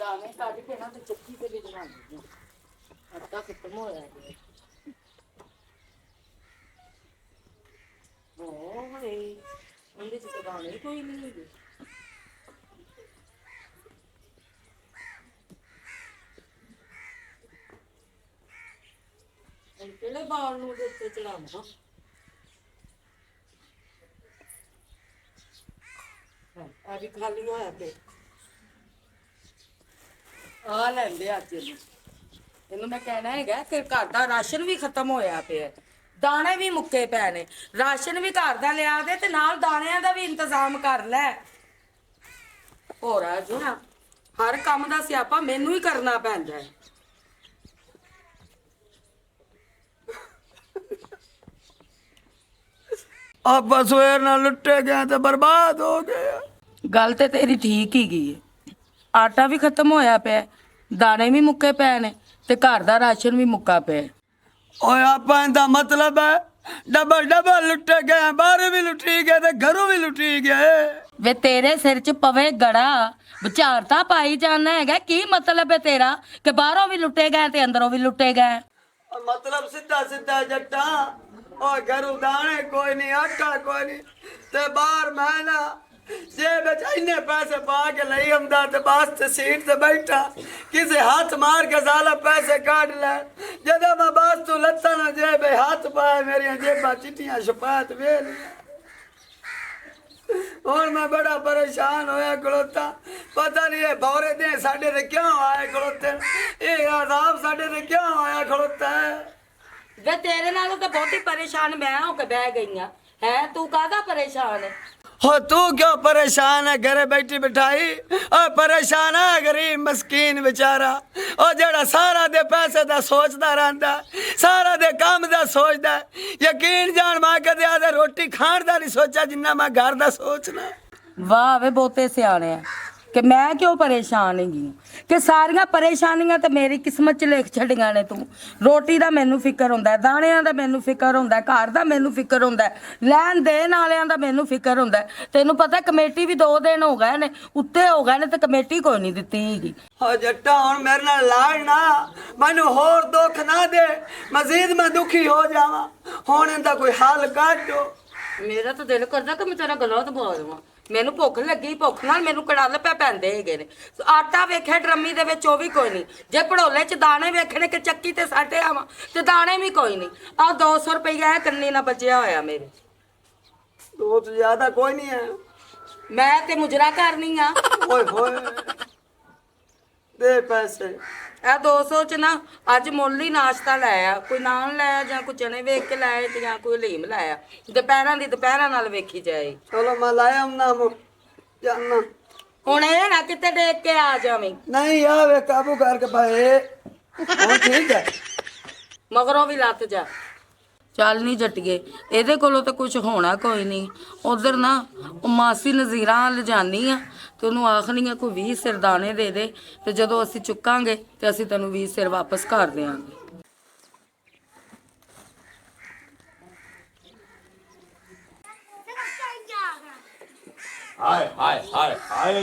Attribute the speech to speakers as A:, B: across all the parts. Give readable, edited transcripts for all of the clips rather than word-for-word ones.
A: दाने काट के ना तो चक्की पे भी बना देंगे। आटा खत्म हो गया ओ भाई उनके से दाने ही कोई नहीं है। ਕਿਹੜੇ ਬਾਲ ਨੂੰ ਦੇ ਉੱਤੇ ਚੜਾਵਾਂ ਆ ਵੀ ਖਾਲੀ ਹੋਇਆ ਤੇ ਆ ਲੈਂਦੇ ਅੱਜ ਇਹਨੂੰ ਮੈਂ ਕਹਿਣਾ ਹੈਗਾ ਕਿ ਘਰ ਦਾ ਰਾਸ਼ਨ ਵੀ ਖਤਮ ਹੋਇਆ ਪਿਆ ਦਾਣੇ ਵੀ ਮੁੱਕੇ ਪਏ ਨੇ ਰਾਸ਼ਨ ਵੀ ਘਰ ਦਾ ਲਿਆ ਦੇ ਤੇ ਨਾਲ ਦਾਣਿਆਂ ਦਾ ਵੀ ਇੰਤਜ਼ਾਮ ਕਰ ਲੈ ਹੋਰ ਆ ਜੋ ਨਾ ਹਰ ਕੰਮ ਦਾ ਸਿਆਪਾ ਮੈਨੂੰ ਹੀ ਕਰਨਾ ਪੈਂਦਾ ਹੈ
B: ਆਪਾਂ ਸਵੇਰ ਨਾਲ ਲੁੱਟੇ ਗਏ ਤੇ ਬਰਬਾਦ ਹੋ ਗਏ।
A: ਗੱਲ ਤੇ ਤੇਰੀ ਠੀਕ ਹੀ ਗਈ ਹੈ ਆਟਾ ਵੀ ਖਤਮ ਹੋਇਆ ਪਿਆ ਦਾਣੇ ਵੀ ਮੁੱਕੇ ਪਏ ਨੇ ਤੇ ਘਰ ਦਾ ਰਾਸ਼ਨ ਵੀ ਮੁੱਕਾ ਪਿਆ
B: ਓਏ ਆਪਾਂ ਦਾ ਮਤਲਬ ਹੈ ਡਬਲ ਡਬਲ ਲੁੱਟੇ ਗਏ ਬਾਹਰ ਵੀ ਲੁੱਟੀ ਗਏ ਤੇ ਘਰੋਂ ਵੀ ਲੁੱਟੀ ਗਏ
A: ਵੇ ਤੇਰੇ ਸਿਰ 'ਚ ਪਵੇ ਗੜਾ ਵਿਚਾਰਤਾ ਪਾਈ ਜਾਣਾ ਹੈਗਾ ਕੀ ਮਤਲਬ ਹੈ ਤੇਰਾ ਕਿ ਬਾਹਰੋਂ ਵੀ ਲੁੱਟੇ ਗਏ ਤੇ ਅੰਦਰੋਂ ਵੀ ਲੁੱਟੇ ਗਏ
B: ਮਤਲਬ ਸਿੱਧਾ ਸਿੱਧਾ ਜੱਟਾਂ ਓਏ ਘਰੋਂ ਦਾਣੇ ਕੋਈ ਨਹੀਂ ਆਟਾ ਕੋਈ ਨਹੀਂ ਤੇ ਬਾਹਰ ਮੈਂ ਨਾ ਜੇ ਵਿੱਚ ਇੰਨੇ ਪੈਸੇ ਪਾ ਕੇ ਲਈ ਆਉਂਦਾ ਤੇ ਬਸ ਤੇ ਸੀਟ ਤੇ ਬੈਠਾ ਕਿਸੇ ਹੱਥ ਮਾਰ ਕੇ ਸਾਲਾ ਪੈਸੇ ਕੱਢ ਲੈ ਜਦੋਂ ਮੈਂ ਬਸ ਤੂੰ ਲੱਤਾਂ ਨਾਲ ਜੇਬੇ ਹੱਥ ਪਾਏ ਮੇਰੀਆਂ ਜੇਬਾਂ ਚਿੱਟੀਆਂ ਸ਼ਪਾਤ ਵੇਲੀਆਂ और मैं बड़ा परेशान होया खड़ोता पता नहीं है भौरे दे साडे ते क्यों आए खड़ोते ये आजाब साडे ते क्यों आया खड़ोता है
A: वे तेरे नालों तो बहुत ही परेशान मैं होके बह गई है तू काहदा परेशान है
B: हो तू क्यों परेशान है घरे बैठी बिठाई और परेशान है गरीब मस्कीन बेचारा और जड़ा सारा दे पैसे दा सोचदा रहंदा सारा दे काम दा सोचदा यकीन जान मां कदे आदे रोटी खाण दा नहीं सोचा जिन्ना मैं घर दा सोचना
A: वाह वे बहुते सियाने हैं कि मैं क्यों परेशान हैगी कि सारियां परेशानियां तो मेरी किस्मत च लिख छड़ियां ने तू रोटी दा मैनू फिक्र हुंदा है दाणियां दा मैनू फिक्र हुंदा है घर दा मैनू फिक्र हुंदा है लैन देन वालियां दा मैनू फिक्र हुंदा है तैनू पता कमेटी भी 2 दिन हो गए ने उत्ते हो गए ने ते कमेटी कोई नहीं दित्ती हैगी
B: हो जट्टा हुण मेरे नाल लाड़ ना मैनू होर दुख ना दे मजीद मैं दुखी हो जावां हुण इहदा कोई हल कढ दो
A: मेरा तो दिल करदा कि मैं तेरा गला दबा देवां ਮੈਨੂੰ ਭੁੱਖ ਲੱਗੀ ਭੁੱਖ ਨਾਲ ਮੈਨੂੰ ਕੜਾਲ ਪੈ ਪੈਂਦੇ ਹੈਗੇ ਨੇ ਆਟਾ ਵੇਖਿਆ ਡਰਮੀ ਦੇ ਵਿੱਚ ਉਹ ਵੀ ਕੋਈ ਨਹੀਂ ਜੇ ਭੜੋਲੇ 'ਚ ਦਾਣੇ ਵੇਖਣੇ ਕਿ ਚੱਕੀ ਤੇ ਸਾਡੇ ਆਵਾਂ ਤੇ ਦਾਣੇ ਵੀ ਕੋਈ ਨਹੀਂ ਆ 200 ਰੁਪਈਆ ਹੈ ਕੰਨੀ ਨਾ ਬਚਿਆ ਹੋਇਆ ਮੇਰੇ
B: तो ज्यादा कोई नहीं है
A: ਮੈਂ ਤੇ ਮੁਜਰਾ ਕਰਨੀ ਆ
B: ओए होए दे पैसे
A: ਇਹ 200 ਚ ਨਾ ਅੱਜ ਮੁੱਲ ਹੀ ਨਾਸ਼ਤਾ ਲਾਇਆ ਕੋਈ ਨਾਨ ਲਾਇਆ ਜਾਂ ਕੋਈ ਚਨੇ ਵੇਖ ਕੇ ਲਾਇਆ ਤੇ ਜਾਂ ਕੋਈ ਹਲੀਮ ਲਾਇਆ ਦੁਪਹਿਰਾਂ ਦੀ ਦੁਪਹਿਰਾਂ ਨਾਲ ਵੇਖੀ ਜਾਏ
B: चलो मैं लाया हूं ना जानना
A: ਹੁਣ ਇਹ ਨਾ ਕਿਤੇ ਦੇਖ ਕੇ ਆ ਜਾਵੇਂ
B: नहीं आवे काबू करके भाई हां ठीक है
A: ਮਗਰੋਂ ਵੀ ਲੱਤ ਜਾ ਚੱਲ ਨਹੀਂ ਜੱਟੀਏ ਇਹਦੇ ਕੋਲੋਂ ਤਾਂ ਕੁਝ ਹੋਣਾ ਕੋਈ ਨਹੀਂ ਉਧਰ ਨਾ ਉਹ ਮਾਸੀ ਨਜ਼ੀਰਾਂ ਲਿਜਾਨੀ ਆ ਤੇ ਉਹਨੂੰ ਆਖਣੀ ਆ ਕੋਈ 20 ਸਿਰ ਦਾਣੇ ਦੇ ਦੇ ਤੇ ਜਦੋਂ ਅਸੀਂ ਚੁੱਕਾਂਗੇ ਤੇ ਅਸੀਂ ਤੈਨੂੰ 20 ਸਿਰ ਵਾਪਸ ਕਰ ਦੇਵਾਂਗੇ
C: हाय हाय हाय हाय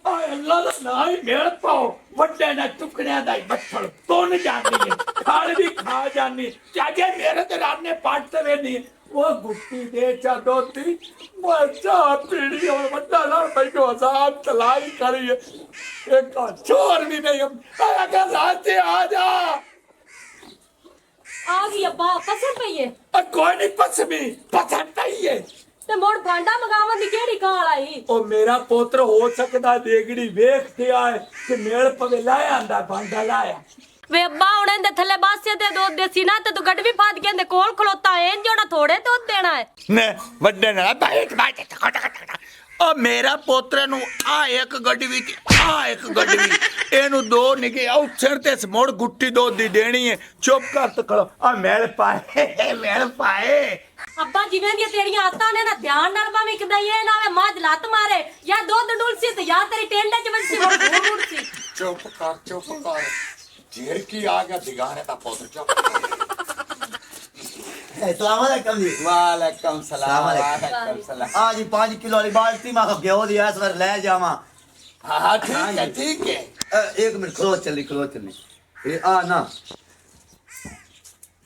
C: हाय अल्लाह दा नाम मेरे पाओ वड्डे ना टुकड़ियां दा बट्ठल तोन जानी है खाल भी खा जानी चाहे मेरे ते राने पाटते वे नहीं वो गुट्टी दे चा दोती मचा पीड़ी और वड्डा ना भाई को आजाद तलाई करी है एक चोर भी नहीं आया का राते आ जा
D: आ गई अब्बा पसंद पई है
C: कोई नहीं पसमी पसंद नहीं है
D: ਤੇ ਮੋੜ ਭਾਂਡਾ ਮਗਾਵਣ ਦੀ ਕਿਹੜੀ ਕਾਲ ਆਈ
C: ਉਹ ਮੇਰਾ ਪੁੱਤਰ ਹੋ ਸਕਦਾ ਦੇਗੜੀ ਵੇਖਦੇ ਆਏ ਕਿ ਮੇਲ ਪਵੇ ਲਾਇਆ ਆਂਦਾ ਭਾਂਡਾ ਲਾਇਆ
D: ਵੇ ਅੱਬਾ ਉਹਨੇ ਦੇ ਥੱਲੇ ਬਾਸੇ ਤੇ ਦੁੱਧ ਦੇਸੀ ਨਾ ਤੇ ਤੂੰ ਗੱਡ ਵੀ ਫਾਦ ਕੇ ਦੇ ਕੋਲ ਖਲੋਤਾ ਐ ਜਿਹੜਾ ਥੋੜੇ ਦੁੱਧ ਦੇਣਾ ਹੈ
C: ਨੇ ਵੱਡੇ ਨਾਲ ਬੈਠ ਉਹ ਮੇਰਾ ਪੋਤਰੇ ਨੂੰ ਆ ਇੱਕ ਗੱਡੀ ਵੀ ਆ ਇੱਕ ਗੱਡੀ ਵੀ ਇਹਨੂੰ ਦੋ ਨਿਕੇ ਆਉਛੜ ਤੇ ਮੋੜ ਗੁੱਟੀ ਦੋ ਦੀ ਦੇਣੀ ਹੈ ਚੁੱਪ ਕਰ ਤਕੜੋ ਆ ਮੈਲ ਪਾਏ
D: ਅੱਬਾ ਜਿਵੇਂ ਦੀਆਂ ਤੇਰੀਆਂ ਆਤਾਂ ਨੇ ਨਾ ਧਿਆਨ ਨਾਲ ਭਾਵੇਂ ਕਿਦਾਂ ਇਹ ਨਾ ਵੇ ਮੱਝ ਲੱਤ ਮਾਰੇ ਜਾਂ ਦੁੱਧ ਡੁਲਸੀ ਤੇ ਜਾਂ ਤੇਰੀ ਟੇਂਡੇ ਚ ਵਸੀ ਹੋਰ ਉੜਸੀ
E: चुप कर जेर की आ गया दिगाने का पुत्र चुप
F: अस्सलाम वालेकुम जी
E: वालेकुम सलाम वालेकुम सलाम
F: आज 5 किलो वाली बाल्टी में घ्यो दिया इस बार ले जावा
E: हाँ ठीक है
F: एक मिनट खलो चली ये आ ना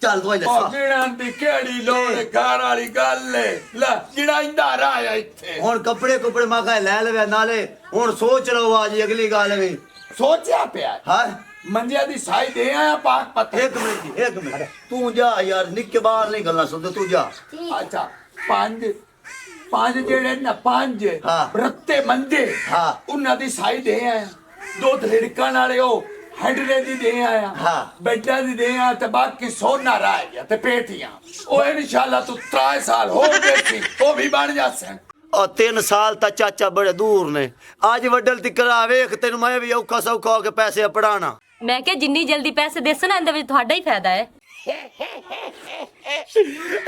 F: चल दवाई ले
C: ਉਹ ਗਿਣਨ ਦੀ ਕਿਹੜੀ ਲੋੜ ਹੈ? ਘਰ ਵਾਲੀ ਗੱਲ ਹੈ ਲੈ ਗਿਣਾਇੰਦਾ ਰਾਇਆ ਇੱਥੇ
F: ਹੁਣ ਕੱਪੜੇ ਕੁਪੜੇ ਮੈਂ ਕਹਾਂ ਲੈ ਲਵੇ ਨਾਲੇ ਹੁਣ ਸੋਚ ਲਓ ਆ ਜੀ ਅਗਲੀ ਗੱਲ ਵੀ
C: ਸੋਚਿਆ ਪਿਆ
F: ਹਾਂ
C: ਮੰਜਿਆ ਦੀ ਸਾਈ ਦੇ ਆਇਆ ਪਾਕ ਪੱਤੇ
F: एक मिनट तू जा यार निक्के बाहर नहीं गलना सुनते तू जा
C: ਅੱਛਾ ਪੰਜ ਜਿਹੜੇ ਨਾ ਪੰਜ
F: ਹਾਂ।
C: ਰੱਤੇ ਮੰਜੇ
F: ਹਾਂ।
C: ਉਹਨਾਂ ਦੀ ਸਾਈ ਦੇ ਆਇਆ ਦੋ ਧੜਕਣ ਵਾਲੇ ਉਹ ਹੈਂਡਲੇ ਦੀ ਦੇ ਆਇਆ
F: ਹਾਂ।
C: ਬੈੱਡਾਂ ਦੀ ਦੇ ਆਇਆ ਤੇ ਬਾਕੀ ਸੋਨਾ ਰਹਿ ਗਿਆ ਤੇ ਪੇਟੀਆਂ ਉਹ ਇਨਸ਼ਾਅੱਲਾ ਤੂੰ 3 ਸਾਲ ਹੋ ਗਏ ਸੀ ਉਹ ਵੀ ਬਣ ਜਾਸਣ
F: और 3 साल तक चाचा बड़े दूर ने आज वड्डल तिकरा वेख तेन मैं भी औखा सौखा होके पैसे पढ़ाना
D: ਮੈਂ ਕਿਹਾ ਜਿੰਨੀ ਜਲਦੀ ਪੈਸੇ ਦੇਸਣ ਇਹਦੇ ਵਿੱਚ ਤੁਹਾਡਾ ਹੀ ਫਾਇਦਾ ਹੈ।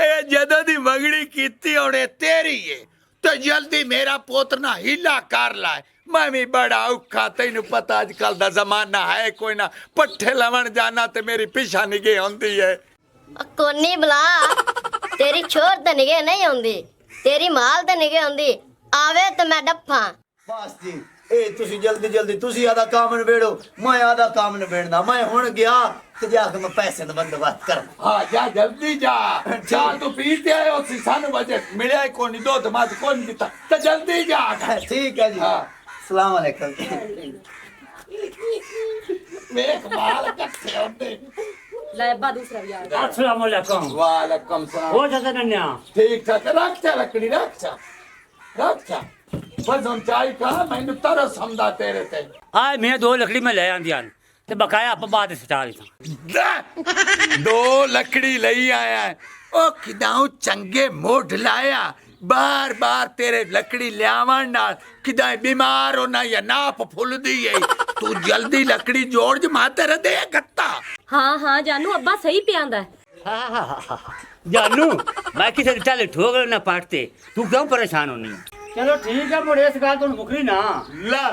C: ਇਹ ਜਦੋਂ ਦੀ ਮਗੜੀ ਕੀਤੀ ਉਹਨੇ ਤੇਰੀ ਏ ਤੇ ਜਲਦੀ ਮੇਰਾ ਪੁੱਤ ਨਾ ਹੀਲਾ ਕਰ ਲੈ ਮੈਂ ਵੀ ਬੜਾ ਔਖਾ ਤੈਨੂੰ ਪਤਾ ਅੱਜ ਕੱਲ ਦਾ ਜ਼ਮਾਨਾ ਹੈ ਕੋਈ ਨਾ ਪੱਠੇ ਲਵਣ ਜਾਣਾ ਤੇ ਮੇਰੀ ਪਿਛਾ ਨਿਗੇ ਹੁੰਦੀ ਹੈ
G: ਕੋਨੀ ਬਲਾ ਤੇਰੀ ਛੋਰ ਤੇ ਨਿਗੇ ਨਹੀਂ ਆਉਂਦੀ ਤੇਰੀ ਮਾਲ ਤੇ ਨਿਗੇ ਆਉਂਦੀ ਆਵੇ ਤੇ ਮੈਂ ਡੱਫਾਂ
F: बस जी ए तुसी जल्दी तुसी आधा काम निबेड़ो मैं आधा काम निबेड़ना मैं हुण गया ते जाके मैं पैसे दा बंदोबस्त कर
C: ਹਾਂ ਜਾ ਜਲਦੀ ਜਾ ਚਾਹ ਤੂੰ ਪੀ ਤੇ ਆਇਓ ਸੀ ਸਾਨੂੰ ਵਜੇ ਮਿਲਿਆ ਹੀ ਕੋਈ ਨਹੀਂ ਦੁੱਧ ਮੱਝ ਕੋਈ ਨਹੀਂ ਦਿੱਤਾ ਤੇ ਜਲਦੀ ਜਾ
F: ठीक है जी
C: हाँ।
F: सलाम अलैकुम
C: ਵੇਖ ਮਾਲ ਕੱਥੇ ਹੁੰਦੇ
D: ਲੈ ਅੱਬਾ ਦੂਸਰਾ ਵੀ ਆ ਗਿਆ।
H: अस्सलाम वालेकुम
C: ਵਾਲੇਕਮ ਸਲਾਮ
H: हो जाता नन्या
C: ਠੀਕ ਠਾਕ ਰੱਖ ਚਾ ਲੱਕੜੀ ਰੱਖ ਚਾ ਬਸ ਹੁਣ ਚਾਹ ਖਾ ਮੈਨੂੰ ਤਰਸ ਆਉਂਦਾ ਤੇਰੇ ਤੇ
H: आए मैं 2 लकड़ी में ले आंदी आन ते बकाया आप बाद सटा देता
C: ਦੋ ਲੱਕੜੀ ਲਈ ਆਇਆ ਹੈ। ਉਹ ਕਿਦਾਂ ਚੰਗੇ ਮੋਢ ਲਾਇਆ ਬਾਰ ਤੇਰੇ ਲੱਕੜੀ ਲਿਆਵਣ ਨਾਲ ਕਿਦਾਂ ਬਿਮਾਰ ਹੋਣਾ ਜਾਂ ਨਾਪ ਫੁੱਲਦੀ ਹੈ ਤੂੰ ਜਲਦੀ ਲੱਕੜੀ ਜੋੜ ਜਮਾ ਤੇਰੇ ਦੇ ਗੱਤਾ
D: ਹਾਂ ਹਾਂ ਜਾਨੂ ਅੱਬਾ ਸਹੀ ਪਿਆਂਦਾ ਹੈ।
H: जानू मैं किसे चल ठोक ना पाटते तू क्यों परेशान होनी चलो ठीक है मुड़े इस गाल तो मुकरी ना
C: ਲੈ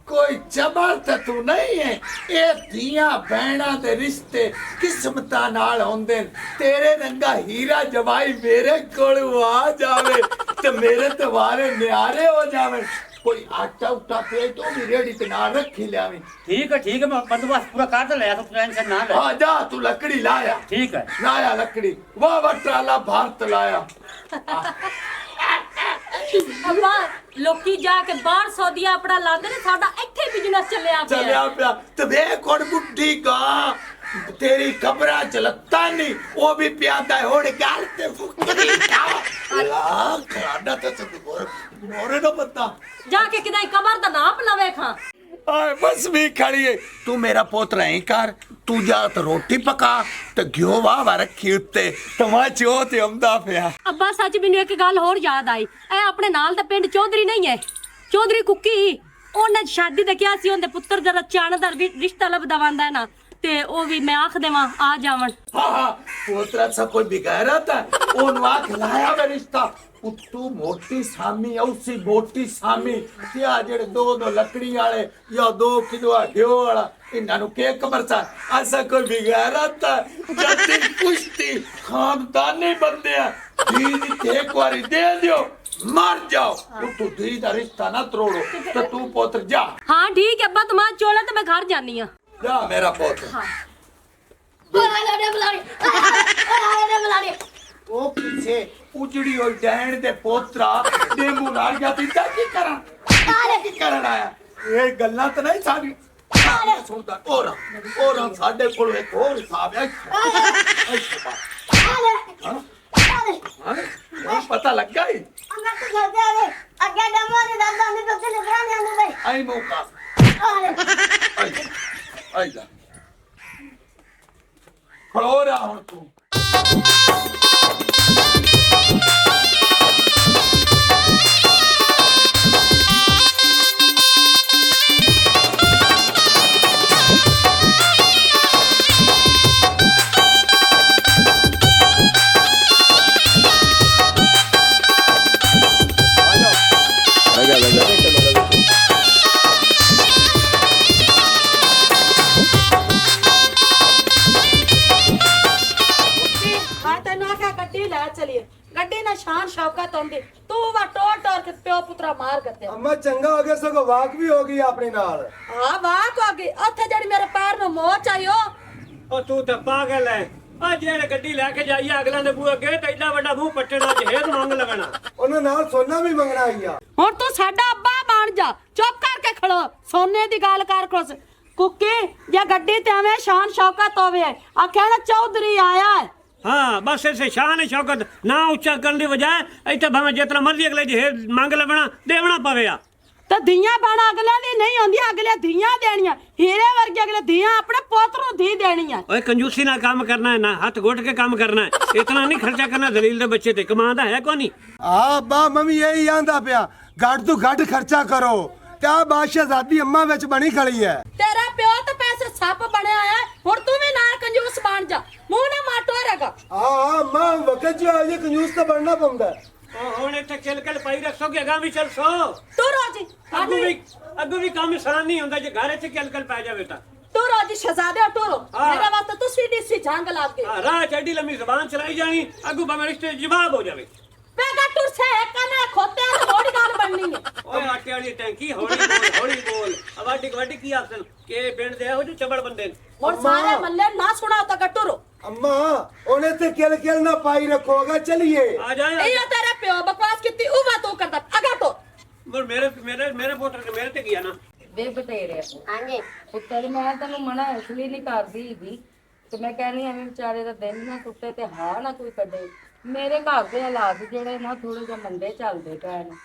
C: ਕੋਈ ਜਬਰ ਤੇ ਤੂੰ ਨਹੀਂ ਹੈ ਇਹ ਧੀਆਂ ਭੈਣਾਂ ਦੇ ਰਿਸ਼ਤੇ ਕਿਸਮਤਾਂ ਨਾਲ ਹੁੰਦੇ ਨੇ। ਤੇਰੇ ਰੰਗਾ ਹੀਰਾ ਜਵਾਈ ਮੇਰੇ ਕੋਲ ਆ ਜਾਵੇ ਤੇ ਮੇਰੇ ਤੇ ਵਾਰੇ ਨਿਆਰੇ ਹੋ ਜਾਵੇ ਕੋਈ ਆਟਾ ਉਟਾ ਪੇ ਤੂੰ ਵੀ ਰੇੜੀ ਤੇ ਨਾਲ ਰੱਖੀ ਲਿਆਵੇਂ
H: ठीक है मैं बंदोबस्त पूरा कर तो लिया तो टेंशन ना ले
C: ਆ ਜਾ ਤੂੰ ਲੱਕੜੀ ਲਾਇਆ
H: ठीक है
C: ਲਾਇਆ ਲੱਕੜੀ ਵਾਹ ਟਰਾਲਾ ਭਾਰਤ ਲਾਇਆ
D: ਅੱਬਾ ਲੋਕੀ ਜਾ ਕੇ ਬਾਹਰ ਸੌਦੀਆ ਆਪਣਾ ਲਾਉਂਦੇ ਨੇ ਸਾਡਾ ਇੱਥੇ ਬਿਜ਼ਨਸ ਚੱਲਿਆ ਪਿਆ
C: ਚੱਲਿਆ ਪਿਆ ਤੇ ਵੇਖ ਕੋਣ ਬੁੱਢੀ ਕਾ ਤੇਰੀ ਖਬਰਾਂ ਚ ਲੱਤਾਂ ਨਹੀਂ ਉਹ ਵੀ ਪਿਆਦਾ ਹੁਣ ਗੱਲ ਤੇ ਫੁੱਕਦੀ ਕਾ ਲਾ ਖਾਡਾ ਤੇ ਮੋਰੇ ਨਾ ਪਤਾ
D: ਜਾ ਕੇ ਕਿਦਾਂ ਕਬਰ ਦਾ ਨਾਪ ਲਵੇ ਖਾਂ
C: ਆਏ ਬਸ ਵੀ ਖੜੀ ਏ ਤੂੰ ਮੇਰਾ ਪੁੱਤ ਨਹੀਂ ਕਰ ਤੂੰ ਜਾ ਤੇ ਰੋਟੀ ਪਕਾ ਤੇ ਘਿਓ ਵਾਹ ਰੱਖੀ ਉੱਤੇ ਤਮਾ ਚੋ ਤੇ ਆਉਂਦਾ ਪਿਆ
D: ਅੱਬਾ ਸੱਚ ਮੈਨੂੰ ਇੱਕ ਗੱਲ ਹੋਰ ਯਾਦ ਆਈ ਇਹ ਆਪਣੇ ਨਾਲ ਦਾ ਪਿੰਡ ਚੌਧਰੀ ਨਹੀਂ ਹੈ ਚੌਧਰੀ ਕੁੱਕੀ ਉਹਨੇ ਸ਼ਾਦੀ ਦਾ ਕਿਹਾ ਸੀ ਉਹਦੇ ਪੁੱਤਰ ਦਾ ਚਾਣ ਦਾ ਰਿਸ਼ਤਾ ਲੱਭਦਾ ਵੰਦਾ ਨਾ ਤੇ ਉਹ ਵੀ ਮੈਂ ਆਖ ਦੇਵਾਂ ਆ ਜਾਵਣ
C: ਹਾਂ ਪੋਤਰਾ ਸਭ ਕੋਈ ਬਿਗਾੜਾ ਤਾਂ ਉਹਨੂੰ ਆਖ ਲਾਇਆ ਮੈਂ ਰਿਸ਼ਤਾ ਉੱਤੂ ਮੋਟੀ ਸਾਮੀ ਉਸੇ ਮੋਟੀ ਸਾਮੀ ਤੇ ਆ ਜਿਹੜੇ ਦੋ ਲੱਕੜੀ ਵਾਲੇ ਜਾਂ 2 ਕਿਲੋ ਘਿਓ ਵਾਲਾ ਇਹਨਾਂ ਨੂੰ ਕੇ ਕਬਰਸਾ ਐਸਾ ਕੋਈ ਬਿਗਾੜਾ ਤਾਂ ਜੱਤੀ ਕੁਸ਼ਤੀ ਖਾਨਦਾਨੀ ਬੰਦਿਆ ਦੀ ਇੱਕ ਵਾਰੀ ਦੇ ਦਿਓ ਮਰ ਜਾਓ ਤੂੰ ਦੀ ਦਾ ਰਿਸ਼ਤਾ ਨਾ ਤੋੜੋ ਤੇ ਤੂੰ ਪੁੱਤਰ ਜਾ
D: ਹਾਂ ਠੀਕ ਹੈ ਅੱਬਾ ਤੁਮਾਂ ਚੋਲਾ ਤੇ ਮੈਂ ਘਰ ਜਾਨੀ ਆ
C: ਜਾ ਮੇਰਾ ਪੁੱਤ ਉਹ ਪਿੱਛੇ ਉਜੜੀ ਹੋਈ ਡੈਣ ਦੇ ਪੋਤਰਾ ਡੇਮੂ ਨਾਲ ਗਿਆ ਦਿੱਤਾ ਕੀ ਕਰਾਂ ਕੀ ਕਰਨ ਆਇਆ ਇਹ ਗੱਲਾਂ ਤਾਂ ਨਹੀਂ ਸਾਡੀ ਸੁਣਦਾ ਔਰ ਸਾਡੇ ਕੋਲ ਇੱਕ ਹੋਰ ਹਿਸਾਬ ਹੈ ਹਾਂ ਪਤਾ ਲੱਗਾ ਹੀ ਆਈ ਮੌਕਾ ਆਈ ਜਾ ਖੜੋ ਰਿਹਾ ਹੁਣ ਤੂੰ
I: ਗੱਡੀ ਨਾਲ ਸ਼ਾਨ ਸ਼ੌਕਤ ਹੁੰਦੀ ਤੂੰ ਵਾ ਟੋਰ ਟੋਰ ਕੇ ਪਿਓ ਪੁੱਤਰਾ ਮਾਰ ਗਤੇ
D: ਵਾਸਤੇ
I: ਅੰਮਾ ਚੰਗਾ ਹੋ ਗਿਆ, ਸਗੋਂ ਵਾਕ ਵੀ ਹੋ ਗਈ ਆਪਣੇ ਨਾਲ।
D: ਹਾਂ ਵਾਹ ਕੋ ਗਈ ਉੱਥੇ ਜਿਹੜੀ ਮੇਰੇ ਪੈਰ ਨੂੰ ਮੋਚ ਆਈ
J: ਉਹ ਤੂੰ ਤਾਂ ਪਾਗਲ ਹੈ। ਆ ਜਿਹੜੇ ਗੱਡੀ ਲੈ ਕੇ ਜਾਈਏ ਅਗਲਾਂ ਦੇ ਬੂਹੇ ਅੱਗੇ ਤੇ ਏਡਾ ਵੱਡਾ ਮੂੰਹ ਪੱਟਣਾ ਜਹੇਜ਼ ਮੰਗ ਲੱਗਣਾ।
I: ਉਹਨਾਂ ਨਾਲ ਸੋਨਾ ਵੀ ਮੰਗਣਾ ਆਈ ਆ।
D: ਹੁਣ ਤੂੰ ਸਾਡਾ ਅੱਬਾ ਬਣ ਜਾ, ਚੁੱਪ ਕਰਕੇ ਖੜੋ, ਸੋਨੇ ਦੀ ਗੱਲ ਕਰ ਖੁਸ਼। ਕੁੱਕੀ ਜੇ ਗੱਡੀ ਤੇ ਐਵੇਂ ਸ਼ਾਨ ਸ਼ੌਕਤ ਹੋਵੇ, ਆਖਿਆ ਨਾ ਚੌਧਰੀ ਆਇਆ ਹੈ।
J: हाँ बस ऐसे शान शौकत ना ऊंचा करने की बजाय इतना भावे जितना मर्जी अगले जहेज मंग लगना देवना पवेगा।
D: ਤੇ ਧੀਆਂ ਬਣ ਅਗਲੇ ਦੀ ਨਹੀਂ ਹੁੰਦੀਆਂ, ਅਗਲੇ ਧੀਆਂ ਦੇਣੀਆਂ ਹੀਰੇ ਵਰਗੇ, ਅਗਲੇ ਧੀਆਂ ਆਪਣੇ ਪੁੱਤ ਨੂੰ ਧੀ ਦੇਣੀਆਂ।
J: ओए कंजूसी ना काम करना है ना हाथ घोट के काम करना है, इतना नहीं खर्चा करना दलील दे बच्चे ते कमांदा है कोनी।
I: ਆ ਅੱਬਾ ਮੰਮੀ ਇਹੀ ਆਂਦਾ ਪਿਆ, ਘੱਟ ਤੋਂ ਘੱਟ ਖਰਚਾ ਕਰੋ। ਤੇ ਆ ਬਾਦਸ਼ਾਹਜ਼ਾਦੀ ਅੰਮਾ ਵਿੱਚ ਬਣੀ ਖੜੀ ਹੈ।
D: ਤੇਰਾ ਪਿਓ ਤਾਂ ਪੈਸੇ ਸੱਪ ਬਣਿਆ ਆ, ਹੁਣ ਤੂੰ ਵੀ ਨਾਲ ਕੰਜੂਸ ਬਣ ਜਾ, ਮੂੰਹ ਨਾ ਮਾਟੋ ਰਹੇਗਾ।
I: ਆ ਅੰਮਾ ਵਕਤ ਜੋ ਆ ਜੇ ਕੰਜੂਸ ਤਾਂ ਬਣਨਾ ਪਉਂਦਾ।
J: ਹੁਣ ਇੱਥੇ ਕਿਲ ਕਿਲ ਪਾਈ ਰੱਖੋਗੇ ਅਗਾਂ ਵੀ ਚੱਲ ਸੋ
D: ਤੂੰ ਰੋਜੀ
J: ਅੱਗੂ ਵੀ ਕੰਮ ਆਸਾਨ ਨਹੀਂ ਹੁੰਦਾ ਜੇ ਘਰ ਇੱਥੇ ਕਿਲ ਕਿਲ ਪੈ ਜਾਵੇ ਤਾਂ।
D: ਤੂੰ ਰੋਜੀ ਸ਼ਹਜ਼ਾਦੇ ਟੋਰੋ ਮੇਰੇ ਵਾਸਤੇ ਤੂੰ ਸੀਡੀ ਜੰਗ ਲਾ ਕੇ
J: ਰਾਹ ਚ ਐਡੀ ਲੰਮੀ ਜ਼ਬਾਨ ਚਲਾਈ ਜਾਣੀ, ਅੱਗੂ ਭਾਵੇਂ ਰਿਸ਼ਤੇ ਜਵਾਬ ਹੋ ਜਾਵੇ।
D: ਪੈਗਾ ਟੁਰ ਸੇ ਕਨੇ ਖੋਤੇ ਤੇ ਥੋੜੀ ਗੱਲ ਬਣਨੀ ਹੈ।
J: ਓਏ ਆਟੇ ਵਾਲੀ ਟੈਂਕੀ ਹੌਲੀ ਬੋਲ ਵਾਡੀ ਕੀ ਆਖਣ ਕਿ ਪਿੰਡ ਦੇ ਇਹੋ ਜਿਹੇ ਚਬੜ ਬੰਦੇ ਨੇ।
D: ਹੁਣ ਸਾਰੇ ਮੱਲੇ ਨਾ ਸੁਣਾ ਤਾਂ ਗੱਟੁਰੋ।
I: ਅੰਮਾ ਉਹਨੇ ਤੇ ਕਿਲ ਕਿਲ ਨਾ ਪਾਈ ਰੱਖੋਗਾ, ਚਲਿਏ।
J: ਆ ਜਾ
D: ਇਹ ਤੇਰਾ ਪਿਓ ਬਕਵਾਸ ਕੀਤੀ ਉਹ ਵਾ ਤੂੰ ਕਰਦਾ ਅਗਾ ਤੋਂ
J: ਮੇਰੇ ਪੁੱਤਰ ਨੇ ਮੇਰੇ ਤੇ ਗਿਆ ਨਾ।
A: ਵੇ ਬਟੇਰੇ
G: ਹਾਂਜੀ
A: ਪੁੱਤਰ, ਮੈਂ ਤੈਨੂੰ ਮਨਾ ਇਸ ਲਈ ਨਹੀਂ ਕਰਦੀ ਹੈਗੀ ਤੇ ਮੈਂ ਕਹਿੰਦੀ ਐਵੇਂ ਵਿਚਾਰੇ ਦਾ ਦਿਨ ਨਾ ਟੁੱਟੇ ਤੇ ਹਾਂ ਨਾ ਕੋਈ ਕੱਢੇ। ਮੇਰੇ ਘਰ ਦੇ ਹਾਲਾਤ ਜਿਹੜੇ ਨਾ ਥੋੜੇ ਜਿਹਾ ਮੰਦੇ ਚੱਲਦੇ ਪਏ ਨੇ।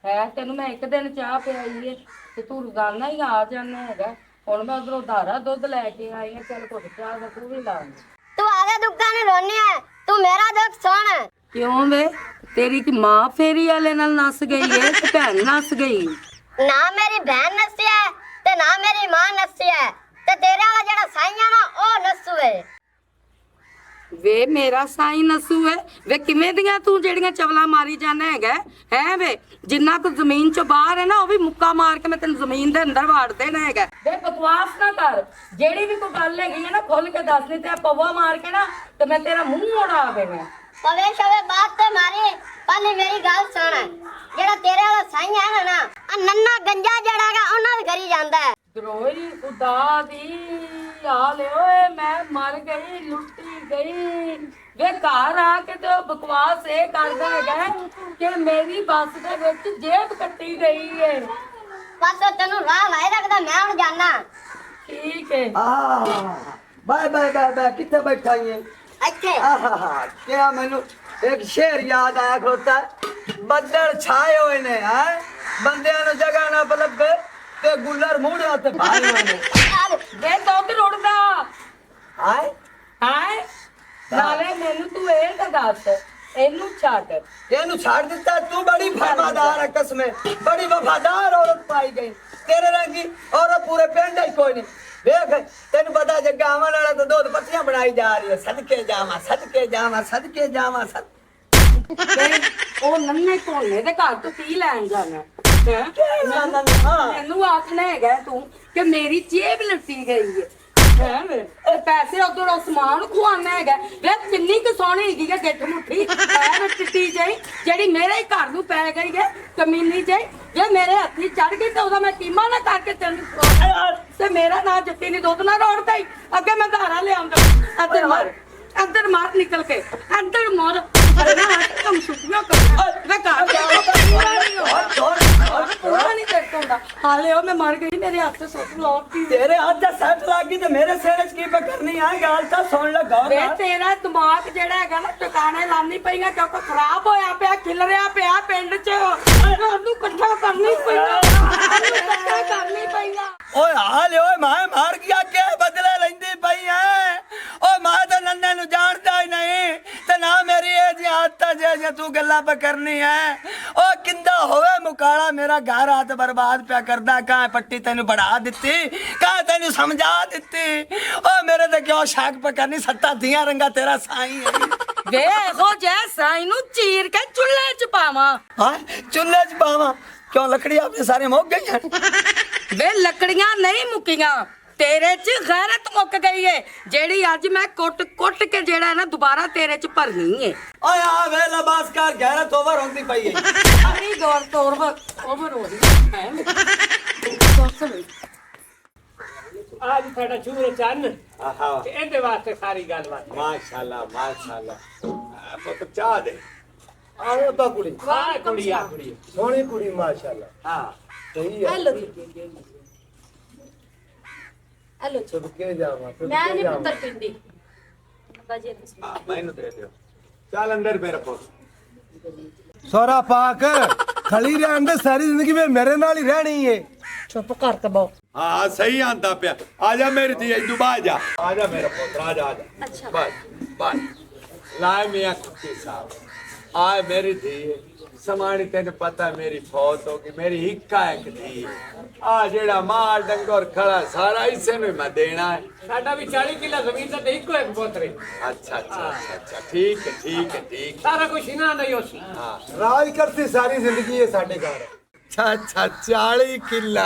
A: ਹੈ ਤੈਨੂੰ ਮੈਂ ਇੱਕ ਦਿਨ ਚਾਹ ਪਿਆਈ ਏ ਤੇ ਤੂੰ ਰੋਜ਼ਾਨਾ ਹੀ ਆ ਜਾਂਦਾ ਹੈਗਾ। ਹੁਣ ਮੈਂ ਉਧਰੋਂ ਧਾਰਾ ਦੁੱਧ ਲੈ ਕੇ ਆਈ ਹਾਂ, ਚੱਲ ਘੁੱਟ ਚਾਹ ਦਾ ਤੂੰ ਵੀ ਲਾ ਲੈ।
G: ਤੂੰ ਆਦੇ ਦੁੱਖਾਂ ਨੂੰ ਰੋਣੀ ਹੈ, ਤੂੰ ਮੇਰਾ ਦੁੱਖ ਸੁਣ।
A: ਕਿਉਂ ਵੇ ਤੇਰੀ ਕੀ ਮਾਂ ਫੇਰੀ ਵਾਲੇ ਨਾਲ ਨੱਸ ਗਈ ਏ ਤੇ ਭੈਣ ਨੱਸ ਗਈ?
G: ਨਾ ਮੇਰੀ ਭੈਣ ਨੱਸੀ ਹੈ ਤੇ ਨਾ ਮੇਰੀ ਮਾਂ ਨੱਸੀ ਹੈ, ਤੇ ਤੇਰੇ ਵਾਲਾ ਜਿਹੜਾ ਸਾਈਆਂ ਨਾ ਉਹ ਨੱਸੂ ਹੈ।
A: ਵੇ ਮੇਰਾ ਸਾਈ ਨਸੂ ਹੈ ਵੇ, ਕਿਵੇਂ ਦੀਆਂ ਤੂੰ ਜਿਹੜੀਆਂ ਚਵਲਾ ਮਾਰੀ ਜਾਂਦਾ ਹੈਗਾ ਹੈ ਵੇ? ਜਿੰਨਾ ਕੁ ਜ਼ਮੀਨ ਚੋਂ ਬਾਹਰ ਹੈ ਨਾ ਉਹ ਵੀ ਮੁੱਕਾ ਮਾਰ ਕੇ ਮੈਂ ਤੈਨੂੰ ਜ਼ਮੀਨ ਦੇ ਅੰਦਰ ਵਾੜ ਦੇਣਾ ਹੈਗਾ। ਵੇ ਬਕਵਾਸ ਨਾ ਕਰ, ਜਿਹੜੀ ਵੀ ਕੋਈ ਗੱਲ ਹੈਗੀ ਹੈ ਨਾ ਖੁੱਲ ਕੇ ਦੱਸ, ਨਹੀਂ ਤੇ ਪਵਾ ਮਾਰ ਕੇ ਨਾ ਤੇ ਮੈਂ ਤੇਰਾ ਮੂੰਹ ਉਡਾ ਦੇਣਾ।
G: ਪਵੇ ਸ਼ਵੇ ਬਾਤ ਤੇ ਮਾਰੀ, ਪਹਿਲੇ ਮੇਰੀ ਗੱਲ ਸੁਣ। ਜਿਹੜਾ ਤੇਰੇ ਵਾਲਾ ਸਾਈਆਂ ਹੈ ਨਾ ਆ ਨੰਨਾ ਗੰਜਾ ਜੜਾਗਾ ਉਹਨਾਂ ਦੇ ਘਰੀ ਜਾਂਦਾ ਹੈ।
A: ਗਰੋਈ ਖੁਦਾ ਦੀ ਹਾਲ ਓਏ, ਮੈਂ ਮਰ ਗਈ ਲੁੱਟੀ ਗਈ। ਵੇ ਘਰ ਆ ਕੇ ਤੇ ਉਹ ਬਕਵਾਸ ਇਹ ਕਰਦਾ ਹੈਗਾ ਕਿ ਮੇਰੀ ਬੱਸ ਦੇ ਵਿੱਚ ਜੇਬ ਕੱਟੀ ਗਈ ਏ।
G: ਬਸ ਤੈਨੂੰ ਰਾਹ ਲਾਇ ਰੱਖਦਾ, ਮੈਂ ਹੁਣ ਜਾਣਾ।
A: ਠੀਕ ਹੈ।
B: ਬਾਏ ਬਾਏ ਬਾਏ ਬਾਏ, ਕਿੱਥੇ ਬੈਠਾ ਹੈ?
G: ਇੱਥੇ
B: ਆਹਾ ਕਿਆ ਮੈਨੂੰ ਇੱਕ ਸ਼ੇਰ ਯਾਦ ਆਇਆ ਖਲੋਤਾ, ਬੱਦਲ ਛਾਏ ਹੋਏ ਨੇ ਹੈ, ਬੰਦਿਆਂ ਨੂੰ ਜਗ੍ਹਾ ਨਾ ਲੱਭੇ ਤੇ ਗੁੱਲਰ ਮੂਹਰੇ ਤੇ ਭਾਏ ਹੋਏ ਨੇ।
A: ਵੇ ਦੁੱਧ ਰੁੜਦਾ
B: ਹਾਏ
A: ਹੈ। ਨਾਲੇ ਮੈਨੂੰ ਤੂੰ ਇਹ ਤਾਂ ਦੱਸ, ਇਹਨੂੰ ਛੱਡ।
B: ਇਹਨੂੰ ਛੱਡ ਦਿੱਤਾ? ਤੂੰ ਬੜੀ ਵਫਾਦਾਰ ਹੈ, ਕਸਮੇ ਬੜੀ ਵਫਾਦਾਰ ਔਰਤ ਪਾਈ ਗਈ। ਤੇਰੇ ਰੰਗੀ ਔਰਤ ਪੂਰੇ ਪਿੰਡ ਹੀ ਕੋਈ ਨਹੀਂ। ਵੇਖ ਤੈਨੂੰ ਪਤਾ ਜੇ ਗਾਵਾਂ ਵਾਲਾ ਤਾਂ ਦੁੱਧ ਪੱਤੀਆਂ ਬਣਾਈ ਜਾ ਰਹੀ ਹੈ। ਸਦਕੇ ਜਾਵਾਂ ਸਦਕੇ ਜਾਵਾਂ ਸਦਕੇ ਜਾਵਾਂ
A: ਉਹ ਨੰਨੇ ਕੋਨੇ ਦੇ ਘਰ ਤੋਂ ਕੀ ਲੈਣ ਜਾਣਾ? ਮੈਨੂੰ ਆਖਣਾ ਹੈਗਾ ਤੂੰ ਕਿ ਮੇਰੀ ਜੇਬ ਲੁੱਟੀ ਗਈ ਹੈ। ਪੈਸੇ ਉਧਰੋਂ ਸਮਾਨ ਖਵਾਉਣਾ ਹੈਗਾ। ਵੇ ਕਿੰਨੀ ਕੁ ਸੋਹਣੀ ਹੈਗੀ ਹੈ ਗਿੱਠ ਮੁੱਠੀ ਐ ਚਿੱਟੀ ਜਿਹੀ, ਜਿਹੜੀ ਮੇਰੇ ਹੀ ਘਰ ਨੂੰ ਪੈ ਗਈ ਹੈ ਕਮੀਨੀ ਜਿਹੀ। ਜੇ ਮੇਰੇ ਹੱਥੀ ਚੜ ਗਈ ਤਾਂ ਉਹਦਾ ਮੈਂ ਕੀਮਾ ਨਾ ਕਰਕੇ ਤੈਨੂੰ ਤੇ ਮੇਰਾ ਨਾਂ ਜੱਟੀ ਨਹੀਂ ਦੁੱਧ ਨਾ ਰੋੜਦਾ ਹੀ। ਅੱਗੇ ਮੈਂ ਧਾਰਾ ਲਿਆਉਂਦਾ। ਅੰਦਰ ਮਾਰ ਨਿਕਲ ਕੇ ਅੰਦਰ ਮਾਰ ਕੰਮ ਛੁੱਟੀਆਂ ਕਰ। ਵੇ ਘਰ ਪੂਰਾ ਨਹੀਂ ਦੇਖਦਾ ਹਾਲੇ ਉਹ ਮੈਂ ਮਰ ਗਈ, ਮੇਰੇ ਹੱਥ ਸੁੱਟ ਲੋਟੀ।
B: ਤੇਰੇ ਹੱਥ ਦਾ ਸੱਟ ਲੱਗ ਗਈ ਤੇ ਮੇਰੇ ਸਿਰ 'ਚ ਕੀ ਕਰਨੀ ਆ? ਗੱਲ ਤਾਂ ਸੁਣ ਲੈ ਗੌਰ
A: ਵੇ
B: ਨਾਲ।
A: ਤੇਰਾ ਦਿਮਾਗ ਜਿਹੜਾ ਹੈਗਾ ਨਾ ਟਿਕਾਣੇ ਲਾਣੀ ਪਈਆਂ, ਕਿਉਂਕਿ ਖਰਾਬ ਹੋਇਆ ਪਿਆ, ਖਿਲਰਿਆ ਪਿਆ ਪਿੰਡ 'ਚ। ਉਹਨੂੰ ਇਕੱਠਾ ਕਰਨੀ ਪਈਆਂ, ਉਹਨੂੰ ਇਕੱਠਾ ਕਰਨੀ ਪਈਆਂ।
B: ਓਏ ਹਾਲ ਓਏ ਮੈਂ ਮਾਰ ਗਿਆ ਕਿ ਬਦਲੇ ਲੈਂਦੀ ਪਈ ਐ? ਓਏ ਮੈਂ ਤਾਂ ਨੰਨੇ ਨੂੰ ਜਾਣਦਾ ਹੀ ਨਹੀਂ ਤੇ ਨਾ ਮੇਰੀ ਇਹ ਜੀ ਆਦਤਾਂ ਜੇ ਤੂੰ ਗੱਲਾਂ ਪਾ ਕਰਨੀ ਐ। ਓ ਕਿੰਦਾ ਹੋਵੇ ਮੁਕਾਲਾ ਮੇਰਾ ਘਰ ਹੱਥ ਬਰਬਾਦ ਪਿਆ ਕਰਦਾ। ਕਾਂ ਪੱਟੀ ਤੈਨੂੰ ਬੜਾ ਦਿੱਤੀ, ਕਾਂ ਤੈਨੂੰ ਸਮਝਾ ਦਿੱਤੀ। ਓ ਮੇਰੇ ਤੇ ਕਿਉਂ ਸ਼ੱਕ ਪਾ ਕਰਨੀ? ਸੱਤਾ ਦੀਆਂ ਰੰਗਾ ਤੇਰਾ ਸਾਈਂ ਹੈ।
A: ਵੇ ਇਹੋ ਜਿਹਾ ਸਾਈਂ ਨੂੰ ਚੀਰ ਕੇ ਚੁੱਲ੍ਹੇ 'ਚ ਪਾਵਾਂ?
B: ਹਾਂ ਚੁੱਲ੍ਹੇ 'ਚ ਪਾਵਾਂ? ਕਿਉਂ ਲੱਕੜੀ ਆਪਣੇ ਸਾਰੇ ਮੁੱਕ ਗਈਆਂ?
A: ਵੇ ਲੱਕੜੀਆਂ ਨਹੀਂ ਮੁੱਕੀਆਂ, ਤੇਰੇ 'ਚ ਗੈਰਤ ਮੁੱਕ ਗਈ ਏ ਜਿਹੜੀ ਅੱਜ ਮੈਂ ਕੁੱਟ ਕੇ ਜਿਹੜਾ ਨਾ ਦੁਬਾਰਾ ਤੇਰੇ 'ਚ ਭਰਨੀ ਏ।
B: ਓਏ ਆ ਵੇਲਾ ਬਾਸ ਕਰ ਗੈਰਤ ਓਵਰ ਹੁੰਦੀ ਪਈ ਏ।
A: ਅਰੀ ਗੌਰ ਤੋਰ ਓਵਰ ਹੋ ਰਹੀ ਹੈ
J: ਅੱਜ ਸਾਡਾ ਸ਼ੁਰੂ ਚੰਨ ਤੇ ਇਹਦੇ ਵਾਸਤੇ ਸਾਰੀ ਗੱਲਬਾਤ
E: ਮਾਸ਼ਾਅੱਲਾ ਮਾਸ਼ਾਅੱਲਾ ਪੁੱਤ ਚਾਹ ਦੇ
I: ਆਓ ਤਾਂ ਕੁੜੀ
J: ਵਾਹ ਕੁੜੀ ਆ ਕੁੜੀ
I: ਸੋਹਣੀ ਕੁੜੀ ਮਾਸ਼ਾਅੱਲਾ
J: ਹਾਂ
I: ਸਹੀ ਹੈ
D: ਹੈਲੋ
I: ਸਦਕੇ ਜਾਵਾਂ
D: ਮੈਂ ਨਹੀਂ ਪੁੱਤਰ ਪਿੰਦੀ ਬਾਜੀ ਤੁਸੀਂ
E: ਮੈਨੂੰ ਦੇ ਦਿਓ ਚੱਲ ਅੰਦਰ ਮੇਰਾ ਪੁੱਤ
I: ਸੋਹਰਾ ਪਾਕ ਖਲੀ ਰਹਿਣ ਦੇ ਸਾਰੀ ਜ਼ਿੰਦਗੀ ਵਿੱਚ ਮੇਰੇ ਨਾਲ ਹੀ ਰਹਿਣੀ ਏ।
D: ਚੁੱਪ ਕਰ ਕੇ ਬਹੁ
E: ਹਾਂ ਸਹੀ ਆਂਦਾ ਪਿਆ ਆ ਜਾ ਮੇਰੀ ਧੀ ਇਦੋਂ ਬਾਹਰ ਜਾ ਆ ਜਾ ਮੇਰਾ ਪੁੱਤ ਆ ਜਾ
D: ਅੱਛਾ
E: ਬਸ ਬਸ ਲਾਏ ਮੀਆਂ ਕੁੱਤੀ ਸਾਹਿਬ ਆਏ ਮੇਰੀ ਧੀ ਸਮਾਣੀ ਤੈਨੂੰ ਪਤਾ ਮੇਰੀ ਫੌਤ ਹੋ ਗਈ ਮੇਰੀ ਹਿੱਕਾ ਇੱਕ ਧੀ ਆ ਜਿਹੜਾ ਮਾਲ ਡੰਗਰ ਖੜਾ ਸਾਰਾ ਇਸੇ ਨੂੰ ਮੈਂ ਦੇਣਾ ਹੈ
J: ਸਾਡਾ ਵੀ 40 ਕਿੱਲਾ ਜ਼ਮੀਨ ਦਾ ਤੇ ਇੱਕੋ ਇੱਕ ਪੁੱਤਰ ਹੈ
E: ਅੱਛਾ ਅੱਛਾ ਅੱਛਾ ਅੱਛਾ ਠੀਕ ਹੈ ਠੀਕ ਹੈ ਠੀਕ
J: ਸਾਰਾ ਕੁਝ ਇਹਨਾਂ ਦਾ ਹੀ ਉਸ
E: ਹਾਂ
I: ਰਾਜ ਕਰਤੀ ਸਾਰੀ ਜ਼ਿੰਦਗੀ ਹੈ ਸਾਡੇ ਘਰ।
E: ਅੱਛਾ ਅੱਛਾ 40 ਕਿੱਲਾ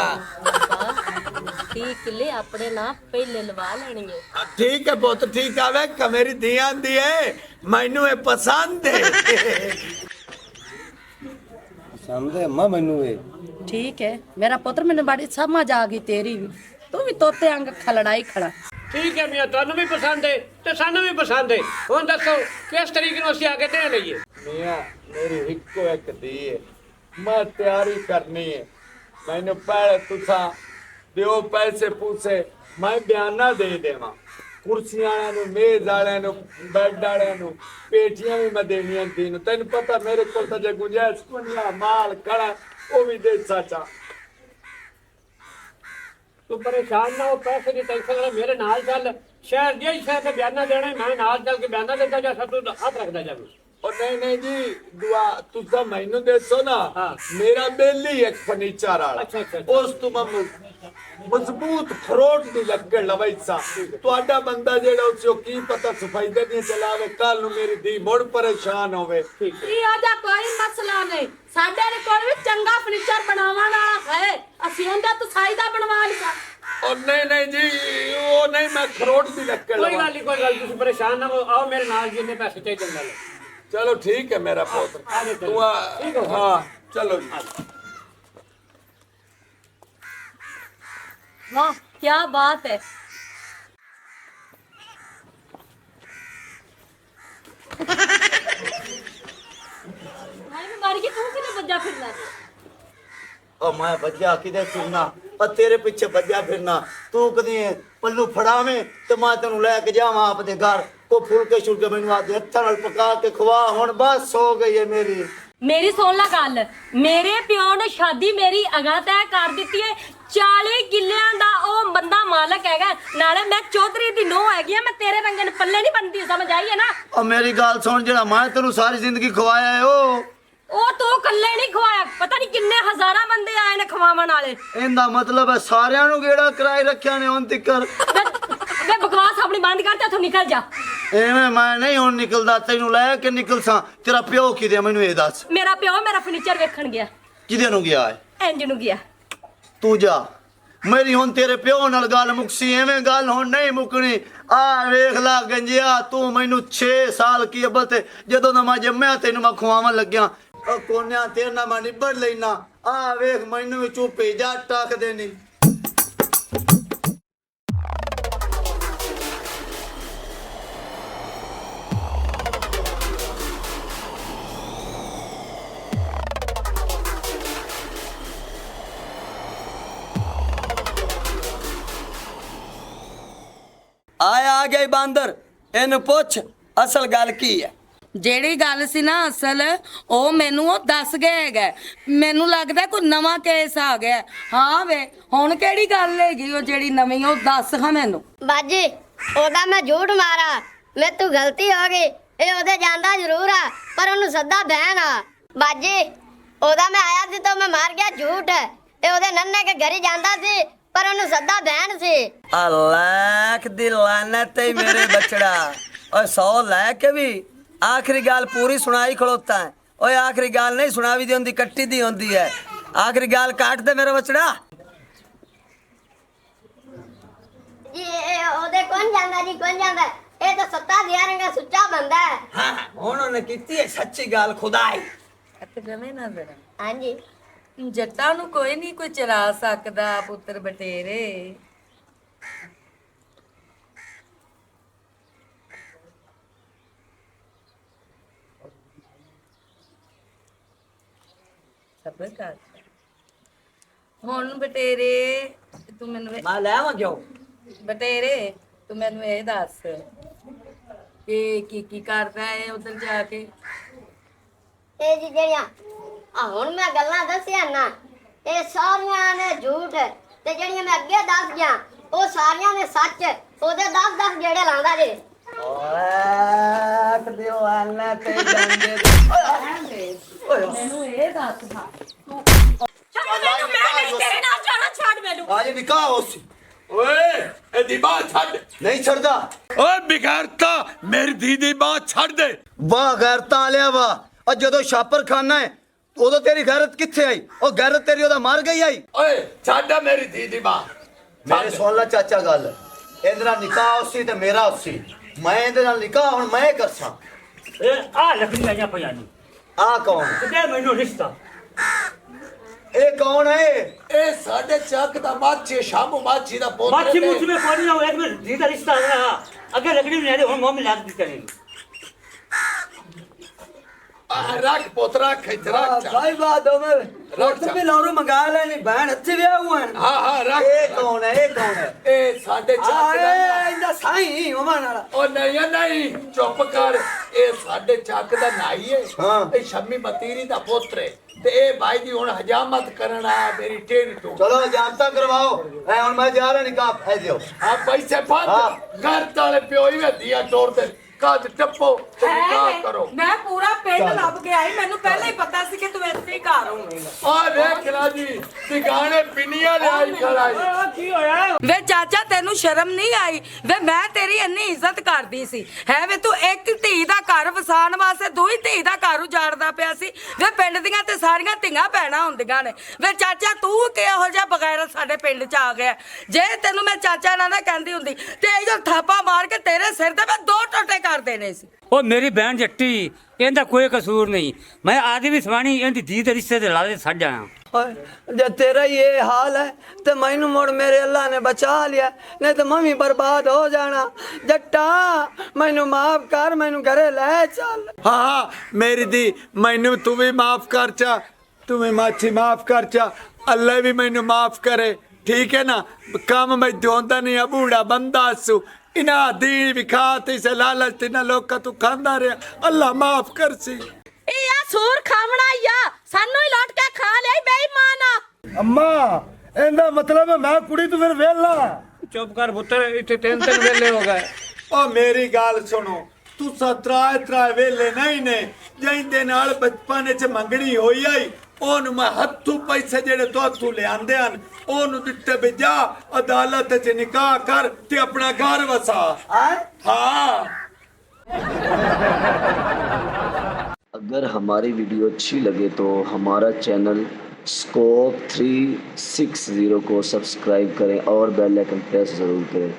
D: 30 ਕਿੱਲੇ ਆਪਣੇ ਨਾਲ ਪਹਿਲੇ ਲਵਾ ਲੈਣੀ ਹੈ
E: ਠੀਕ ਹੈ ਪੁੱਤ ਠੀਕ ਆ ਵੇ ਮੇਰੀ ਧੀ ਆਂਦੀ ਹੈ ਮੈਨੂੰ ਇਹ ਪਸੰਦ ਹੈ
I: ਸਮਝੇ ਅੰਮਾ ਮੈਨੂੰ ਇਹ
A: ਠੀਕ ਹੈ ਮੇਰਾ ਪੁੱਤਰ ਮੈਨੂੰ ਬੜੀ ਸਮਝ ਆ ਗਈ ਤੇਰੀ ਵੀ ਤੂੰ ਵੀ ਤੋਤੇ ਅੰਗ ਖਲੜਾਈ ਖੜਾ।
J: ਠੀਕ ਹੈ ਮੀਆਂ ਤੁਹਾਨੂੰ ਵੀ ਪਸੰਦ ਹੈ ਤੇ ਸਾਨੂੰ ਵੀ ਪਸੰਦ ਹੈ ਹੁਣ ਦੱਸੋ ਕਿਸ ਤਰੀਕੇ ਨੂੰ ਅਸੀਂ ਅੱਗੇ ਦੇ ਲਈਏ
E: ਮੀਆਂ ਮੇਰੀ ਇੱਕੋ ਇੱਕ ਧੀ ਹੈ ਮੈਂ ਤਿਆਰੀ ਕਰਨੀ ਹੈ ਮੈਨੂੰ ਪਹਿਲੇ ਤੁਸਾਂ ਦਿਓ ਪੈਸੇ ਪੂਸੇ ਮੈਂ ਬਿਆਨਾ ਦੇ ਦੇਵਾਂ ਕੁਰਸੀਆਂ ਵਾਲਿਆਂ ਨੂੰ ਮੇਜ਼ ਵਾਲਿਆਂ ਨੂੰ ਬੈੱਡ ਵਾਲਿਆਂ ਨੂੰ ਪੇਟੀਆਂ ਵੀ ਮੈਂ ਦੇਣੀਆਂ ਧੀ ਨੂੰ ਤੈਨੂੰ ਪਤਾ ਮੇਰੇ ਕੋਲ ਤਾਂ ਜੇ ਗੁੰਜਾਇਸ਼ ਕੁੰਨਾ ਮਾਲ ਖੜਾ ਉਹ ਵੀ ਦੇ ਸਾਚਾ
J: ਤੂੰ ਪਰੇਸ਼ਾਨ ਨਾ ਹੋ ਪੈਸੇ ਦੀ ਟੈਨਸ਼ਨ ਨਾ ਮੇਰੇ ਨਾਲ ਚੱਲ ਸ਼ਹਿਰ ਜੇ ਸ਼ਹਿਰ ਤੇ ਬਿਆਨਾ ਦੇਣਾ ਮੈਂ ਨਾਲ ਚੱਲ ਕੇ ਬਿਆਨਾ ਦਿੰਦਾ ਜਾ ਤੂੰ ਹੱਥ ਰੱਖਦਾ ਜਾਵੇਂ
E: ਉਹ ਨਹੀਂ ਨਹੀਂ ਜੀ ਦੁਆ ਤੁਸੀਂ ਮੈਨੂੰ ਦੱਸੋ ਨਾ
J: ਹਾਂ।
E: ਮੇਰਾ ਬੇਲੀ ਇੱਕ ਫਰਨੀਚਰ ਵਾਲਾ
J: ਅੱਛਾ, ਅੱਛਾ।
E: ਉਸ ਤੋਂ ਮੈਂ ਮਜ਼ਬੂਤ ਖਰੋਟ ਦੀ ਲੱਕੜ ਲਵਾਈਸਾ ਤੁਹਾਡਾ ਬੰਦਾ ਜਿਹੜਾ ਉਸੋ ਕੀ ਪਤਾ ਸਫਾਈ ਦੇ ਨਹੀਂ ਚਲਾਵੇ ਕੱਲ ਨੂੰ ਮੇਰੀ ਧੀ ਮੁੜ ਪਰੇਸ਼ਾਨ ਹੋਵੇ
D: ਇਹ ਆਦਾ ਕੋਈ ਮਸਲਾ ਨਹੀਂ ਸਾਡੇ ਕੋਲ ਵੀ ਚੰਗਾ ਫਰਨੀਚਰ ਬਣਾਉਣ ਵਾਲਾ ਹੈ ਅਸੀਂ ਉਹਦਾ ਤਸਾਈ ਦਾ ਬਣਵਾ ਲਿਆ
E: ਉਹ ਨਹੀਂ ਨਹੀਂ ਜੀ ਉਹ ਨਹੀਂ ਮੈਂ ਖਰੋਟ ਦੀ ਲੱਕੜ
J: ਕੋਈ
E: ਲਵਾ
J: ਗੱਲ ਨਹੀਂ ਕੋਈ ਗੱਲ ਤੁਸੀਂ ਪਰੇਸ਼ਾਨ ਨਾ ਹੋ ਆਓ ਮੇਰੇ ਨਾਲ ਜਿੰਨੇ ਪੈਸੇ ਚਾਹੀਦੇ ਲੈ ਲਓ
E: ਚਲੋ ਠੀਕ ਹੈ ਮੇਰਾ ਪੁੱਤ
J: आगे चलो।
E: ਤੂੰ ਹਾਂ ਚਲੋ ਜੀ
D: वाह क्या बात है मारी की तू किने बजा फिरना
F: ਉਹ ਮੈਂ ਭੱਜਿਆ ਕਿਤੇ ਫਿਰਨਾ ਪਰ ਤੇਰੇ ਪਿੱਛੇ ਭੱਜਿਆ ਫਿਰਨਾ ਤੂੰ ਕਦੀ ਪੱਲੂ ਫੜਾਵੇਂ ਤੇ ਮੈਂ ਤੈਨੂੰ ਲੈ ਕੇ ਜਾਵਾਂ ਆਪਦੇ ਘਰ ਕੋ ਫੁਲਕੇ ਸ਼ੁਲਕੇ ਮੈਨੂੰ ਆਦੇ ਹੱਥਾਂ ਨਾਲ ਪਕਾ ਕੇ ਖਵਾ ਹੁਣ ਬਸ ਹੋ ਗਈ ਹੈ ਮੇਰੀ
D: मेरी सुन ला गल मेरे प्यो ने शादी मेरी अगा तय कर दी है 40 किल्लियां दा ओ बंदा मालक हैगा नाले मैं चौधरी दी नो हैगी मैं तेरे रंगे पल्ले नहीं बनती समझ आई है ना
F: ਉਹ ਮੇਰੀ ਗੱਲ ਸੁਣ ਜਿਹੜਾ ਮੈਂ ਤੈਨੂੰ ਸਾਰੀ ਜ਼ਿੰਦਗੀ ਖਵਾਇਆ ਹੈ
D: ਉਹ ਤੂੰ ਕੱਲੇ ਨਹੀਂ ਖਵਾਇਆ ਪਤਾ ਨਹੀਂ ਕਿੰਨੇ ਹਜ਼ਾਰਾਂ ਬੰਦੇ ਆਏ ਨੇ ਖਵਾਉਣ ਵਾਲੇ
F: ਇਹਦਾ ਮਤਲਬ ਹੈ ਸਾਰਿਆਂ ਨੂੰ ਗੇੜਾ ਕਰਾਈ ਰੱਖਿਆ ਨੇ ਹੁਣ ਤਿੱਕਰ
D: ਵੇ ਬਕਵਾਸ ਆਪਣੀ ਬੰਦ ਕਰ ਤੇ ਇੱਥੋਂ ਨਿਕਲ ਜਾ
F: ਐਵੇਂ ਮੈਂ ਨਹੀਂ ਹੁਣ ਨਿਕਲਦਾ ਤੈਨੂੰ ਲੈ ਕੇ ਨਿਕਲ ਸਾਂ ਤੇਰਾ ਪਿਓ ਕਿਦੇ ਮੈਨੂੰ ਇਹ ਦੱਸ
D: ਮੇਰਾ ਪਿਓ ਮੇਰਾ ਫਰਨੀਚਰ ਵੇਖਣ ਗਿਆ
F: ਕਿਦੇ ਨੂੰ ਗਿਆ ਹੈ
D: ਇੰਜ ਨੂੰ ਗਿਆ
F: ਤੂੰ ਜਾ ਮੇਰੀ ਹੁਣ ਤੇਰੇ ਪਿਓ ਨਾਲ ਗੱਲ ਮੁਕਸੀ ਐਵੇਂ ਗੱਲ ਹੁਣ ਨਹੀਂ ਮੁਕਣੀ ਆ ਵੇਖ ਲਾ ਗੰਜਿਆ ਤੂੰ ਮੈਨੂੰ 6 ਸਾਲ ਕੀ ਅਬਲ ਤੇ ਜਦੋਂ ਦਾ ਮੈਂ ਜੰਮਿਆ ਤੈਨੂੰ ਮੈਂ ਖਵਾਉਣ ਲੱਗਿਆ ਉਹ ਕੋਨਿਆਂ ਤੇਰੇ ਨਾਲ ਮੈਂ ਨਿਬੜ ਲੈਣਾ ਆ ਵੇਖ ਮੈਨੂੰ ਵੀ ਚੁੱਪੇ ਜਾ ਟੱਕ ਦੇਣੀ
B: ਆ ਗਈ ਬਾਂਦਰ ਇਹਨੂੰ ਪੁੱਛ ਅਸਲ ਗੱਲ ਕੀ ਹੈ
A: ਜਿਹੜੀ ਗੱਲ ਸੀ ਨਾ ਅਸਲ ਉਹ ਮੈਨੂੰ ਉਹ ਦੱਸ ਗਏ ਹੈਗਾ ਮੈਨੂੰ ਲੱਗਦਾ ਕੋਈ ਨਵਾਂ ਕੇਸ ਆ ਗਿਆ ਹਾਂ ਵੇ ਹੁਣ ਕਿਹੜੀ ਗੱਲ ਹੈਗੀ ਉਹ ਜਿਹੜੀ ਨਵੀਂ ਉਹ ਦੱਸ ਹਾਂ ਮੈਨੂੰ
G: ਬਾਜੀ ਉਹਦਾ ਮੈਂ ਝੂਠ ਮਾਰਾ ਮੈਂ ਤੂੰ ਗਲਤੀ ਹੋ ਗਈ ਇਹ ਉਹਦੇ ਜਾਂਦਾ ਜ਼ਰੂਰ ਆ ਪਰ ਉਹਨੂੰ ਸੱਦਾ ਬਹਿਣ ਆ ਬਾਜੀ ਉਹਦਾ ਮੈਂ ਆਇਆ ਸੀ ਤਾਂ ਮੈਂ ਮਾਰ ਗਿਆ ਝੂਠ ਇਹ ਉਹਦੇ ਨੰਨੇ ਕੇ ਘਰੀ ਜਾਂਦਾ ਸੀ ਪਰ ਉਹਨੂੰ ਸੱਦਾ ਬਹਿਣ ਸੀ
B: ਅਲਾਖ ਦੀ ਲਾਨਤ ਹੈ ਮੇਰੇ ਬਚੜਾ ਓਏ 100 ਲੈ ਕੇ ਵੀ ਆਖਰੀ ਗੱਲ ਪੂਰੀ ਸੁਣਾਈ ਖਲੋਤਾ ਹੈ ਓਏ ਆਖਰੀ ਗੱਲ ਨਹੀਂ ਸੁਣਾਵੀ ਦੀ ਹੁੰਦੀ ਕੱਟੀ ਦੀ ਹੁੰਦੀ ਹੈ ਆਖਰੀ ਗੱਲ ਕਾਟ ਦੇ ਮੇਰਾ ਬਚੜਾ
G: ਜੀ ਇਹ ਉਹਦੇ ਕੌਣ ਜਾਂਦਾ ਜੀ ਕੌਣ ਜਾਂਦਾ ਇਹ ਤਾਂ ਸੱਤਾ ਦਿਆਂਗਾ ਸੁੱਚਾ ਬੰਦਾ ਹੈ
B: ਹਾਂ ਹੁਣ ਉਹਨੇ ਕੀਤੀ ਹੈ ਸੱਚੀ ਗੱਲ ਖੁਦਾਈ
A: ਤੇ ਜਮੇ ਨਾ ਜ਼ਰਾ
G: ਹਾਂਜੀ
A: ਜੱਟਾਂ ਨੂੰ ਕੋਈ ਨਹੀਂ ਕੋਈ ਚਰਾ ਸਕਦਾ ਪੁੱਤਰ ਬਟੇਰੇ। ਸਬਰ ਕਰ ਹੁਣ ਬਟੇਰੇ ਤੂੰ ਮੈਨੂੰ
B: ਮੈਂ ਲੈ ਆਵਾਂ ਕਿਉਂ
A: ਬਟੇਰੇ ਤੂੰ ਮੈਨੂੰ ਇਹ ਦੱਸ ਕਿ ਕੀ ਕਰਦਾ ਹੈ ਉਧਰ ਜਾ ਕੇ।
G: ਇਹ ਜੀ ਜਿਹੜੀਆਂ ਆ ਹੁਣ ਮੈਂ ਗੱਲਾਂ ਦੱਸਿਆ ਨਾ ਇਹ ਸਾਰੀਆਂ ਨੇ ਝੂਠ ਤੇ ਜਿਹੜੀਆਂ ਮੈਂ ਅੱਗੇ ਦੱਸ ਗਿਆ ਉਹ ਸਾਰੀਆਂ ਨੇ ਸੱਚ ਉਹਦੇ 10 ਜਿਹੜੇ ਲਾਉਂਦਾ ਜੇ
B: ਓਏ ਦਿਓ ਆਨਾ ਤੇ ਜਾਂਦੇ
A: ਮੈਨੂੰ ਇਹ ਦੱਸ ਹਾਂ
D: ਮੈਨੂੰ ਮੈਂ ਨਹੀਂ ਤੇਰੇ ਨਾਲ ਜਾਣਾ ਛੱਡ ਮੈਨੂੰ
F: आज निकाह हो सी
C: ਓਏ ਇਹਦੀ ਬਾਹ ਛੱਡ
F: नहीं छड़दा
C: ਓਏ ਬਿਗਾਰਤਾ ਮੇਰੀ ਦੀਦੀ ਬਾਹ ਛੱਡ ਦੇ।
F: वाह गैरतां आलिया वाह और जदों छापर खाना है उदों तेरी गैरत कित्थे आई और गैरत तेरी ओदा मार गई आई
C: ਓਏ ਛੱਡ ਮੇਰੀ ਦੀਦੀ ਬਾਹ
F: मेरे सुन ला चाचा गल ਇਹਦੇ ਨਾਲ ਨਿਕਾਹ ਹੋਸੀ ਤੇ ਮੇਰਾ ਹੋਸੀ ਮੈਂ ਇਹਦੇ ਨਾਲ ਨਿਕਾਹ ਹੁਣ ਮੈਂ ਕਰਸਾਂ
H: ਇਹ ਆ ਲੱਕੜੀ ਆਈਆਂ ਪਈਆਂ ਨੇ
F: ਆ ਕੌਣ
H: ਤੇ ਮੈਨੂੰ ਰਿਸ਼ਤਾ
F: ਇਹ ਕੌਣ ਹੈ
C: ਇਹ ਸਾਡੇ ਚੱਕ ਦਾ ਮਾਛੀ ਸ਼ਾਮੂ ਮਾਛੀ ਦਾ ਪੁੱਤ
H: माछी मुझ में पानी ना हो एक में जीता रिश्ता है ना अगर लकड़ी में नहीं हम में लाग दी करेंगे
C: ਰੱਖ ਪੁੱਤ ਰੱਖ ਇੱਥੇ ਰੱਖ ਚੱਲ।
B: ਭਾਈ ਬਾਤ ਉਮਰ ਰੋਟ ਵੀ ਲਾਉਰੂ ਮੰਗਾ ਲੈਣੀ ਭੈਣ ਇੱਥੇ ਵੀ ਆਉਂ
C: ਹਾਂ ਹਾਂ ਰੱਖ
F: ਇਹ ਕੌਣ ਹੈ ਇਹ ਕੌਣ ਹੈ
C: ਇਹ ਸਾਡੇ ਚੱਕ ਦਾ
B: ਆਏ ਇਹਦਾ ਸਾਈ ਉਮਰ ਨਾਲ
C: ਉਹ ਨਹੀਂ ਨਹੀਂ ਚੁੱਪ ਕਰ ਇਹ ਸਾਡੇ ਚੱਕ ਦਾ ਨਾਈ ਹੈ
F: ਹਾਂ।
C: ਇਹ ਸ਼ੰਮੀ ਮਤੀਰੀ ਦਾ ਪੁੱਤਰ ਹੈ ਤੇ ਇਹ ਭਾਈ ਦੀ ਹੁਣ ਹਜਾਮਤ ਕਰਨ ਆਇਆ ਮੇਰੀ ਟੇਰੀ ਤੋਂ
F: ਚਲੋ ਜਾਬਤਾ ਕਰਵਾਓ ਐ ਹੁਣ ਮੈਂ ਜਾ ਰਿਹਾ ਨਿਕਾਹ ਐ ਦਿਓ
C: ਆ ਪੈਸੇ ਬੰਦ
F: ਹਾਂ।
C: ਘਰ ਤਾਲੇ ਪਿਓ ਹੀ ਦੀਆਂ ਟੋਰ ਤੇ ਕੱਜ ਟੱਪੋ ਤੇ ਨਿਕਾਹ ਕਰੋ।
A: ਮੈਂ ਪੂਰਾ ਪਿੰਡ ਲੱਭ ਕੇ ਆਈ ਮੈਨੂੰ ਪਹਿਲਾਂ ਹੀ ਪਤਾ ਸੀ ਕਿ ਤੂੰ ਇੱਥੇ ਹੀ ਘਰ ਹੋਵੇਂਗਾ।
C: ਆ ਵੇਖ ਲਾ ਜੀ ਟਿਕਾਣੇ ਪਿੰਨੀਆਂ ਲਿਆਈ ਖੜਾਈ
H: की होया
A: ਵੇ ਚਾਚਾ ਤੈਨੂੰ ਸ਼ਰਮ ਨਹੀਂ ਆਈ ਵੇ ਮੈਂ ਤੇਰੀ ਇੰਨੀ ਇੱਜ਼ਤ ਕਰਦੀ ਸੀ ਹੈ ਵੇ ਤੂੰ ਇੱਕ ਧੀ ਦਾ ਘਰ ਵਸਾਉਣ ਵਾਸਤੇ ਦੂਈ ਧੀ ਦਾ ਘਰ ਉਜਾੜਦਾ ਪਿਆ ਸੀ ਵੇ ਪਿੰਡ ਦੀਆਂ ਤੇ ਸਾਰੀਆਂ ਧੀਆਂ ਭੈਣਾਂ ਹੁੰਦੀਆਂ ਨੇ ਵੇ ਚਾਚਾ ਤੂੰ ਕਿਹੋ ਜਿਹਾ ਬਗੈਰ ਸਾਡੇ ਪਿੰਡ ਚ ਆ ਗਿਆ ਜੇ ਤੈਨੂੰ ਮੈਂ ਚਾਚਾ ਨਾ ਕਹਿੰਦੀ ਹੁੰਦੀ ਤੇ ਇਹ ਜੋ ਥਾਪਾ ਮਾਰ ਕੇ ਤੇਰੇ ਸਿਰ ਤੇ ਮੈਂ 2 ਟੋਟੇ ਕਰ ਦੇਣੇ ਸੀ।
H: ਉਹ ਮੇਰੀ ਭੈਣ ਜੱਟੀ ਇਹਦਾ ਕੋਈ ਕਸੂਰ ਨਹੀਂ ਮੈਂ ਆਦੀ ਵੀ ਸਵਾਣੀ ਇਹਦੀ ਧੀ ਦੇ ਰਿਸ਼ਤੇ ਦੇ ਲਾਦੇ ਛੱਡ ਜਾਣਾ
B: ਓਏ ਜੇ ਤੇਰਾ ਹੀ ਇਹ ਹਾਲ ਹੈ ਤੇ ਮੈਨੂੰ ਮੁੜ ਮੇਰੇ ਅੱਲਾ ਨੇ ਬਚਾ ਲਿਆ ਨਹੀਂ ਤਾਂ ਮੈਂ ਵੀ ਬਰਬਾਦ ਹੋ ਜਾਣਾ ਜੱਟਾ ਮੈਨੂੰ ਮਾਫ ਕਰ ਮੈਨੂੰ ਘਰੇ ਲੈ ਚੱਲ
E: ਹਾਂ ਮੇਰੀ ਦੀ ਮੈਨੂੰ ਤੂੰ ਵੀ ਮਾਫ ਕਰ ਚਾ ਤੂੰ ਵੀ ਮਾਛੀ ਮਾਫ ਕਰ ਚਾ ਅੱਲਾ ਵੀ ਮੈਨੂੰ ਮਾਫ ਕਰੇ ਠੀਕ ਹੈ ਨਾ ਕੰਮ ਮੈਂ ਦੋਂਦਾ ਨਹੀਂ ਆ ਬੂੜਾ ਬੰਦਾ ਸੂ इना दी विखाती से लालच तिना लोग का तू खांदा रहा अल्लाह माफ कर सी
D: ਇਹ ਆ ਸੂਰ ਖਾਵਣਾ ਆ ਸਾਨੂੰ ਹੀ ਲੁੱਟ ਕੇ ਖਾ ਲਿਆ ਬੇਈਮਾਨ
I: ਅੰਮਾ ਇਹਦਾ ਮਤਲਬ ਹੈ ਮੈਂ ਕੁੜੀ ਤੋਂ ਫਿਰ ਵੇਲਾ
J: ਚੁੱਪ ਕਰ ਪੁੱਤਰ ਇੱਥੇ 3 ਵੇਲੇ ਹੋ ਗਏ
E: ओ मेरी गाल सुनो तू त्राए वेले नहीं ने जिंदे नाल बचपन च मंगनी होई आई ओनु मैं हत्थू पैसे जेड़े तो हत्थू ले आंदे हन ओनु दित्ते भी जा अदालत च निकाह कर ते अपना घर वसा हाँ
K: अगर हमारी वीडियो अच्छी लगे तो हमारा चैनल स्कोप 360 को सब्सक्राइब करें और बेल आइकन प्रेस ज़रूर करें।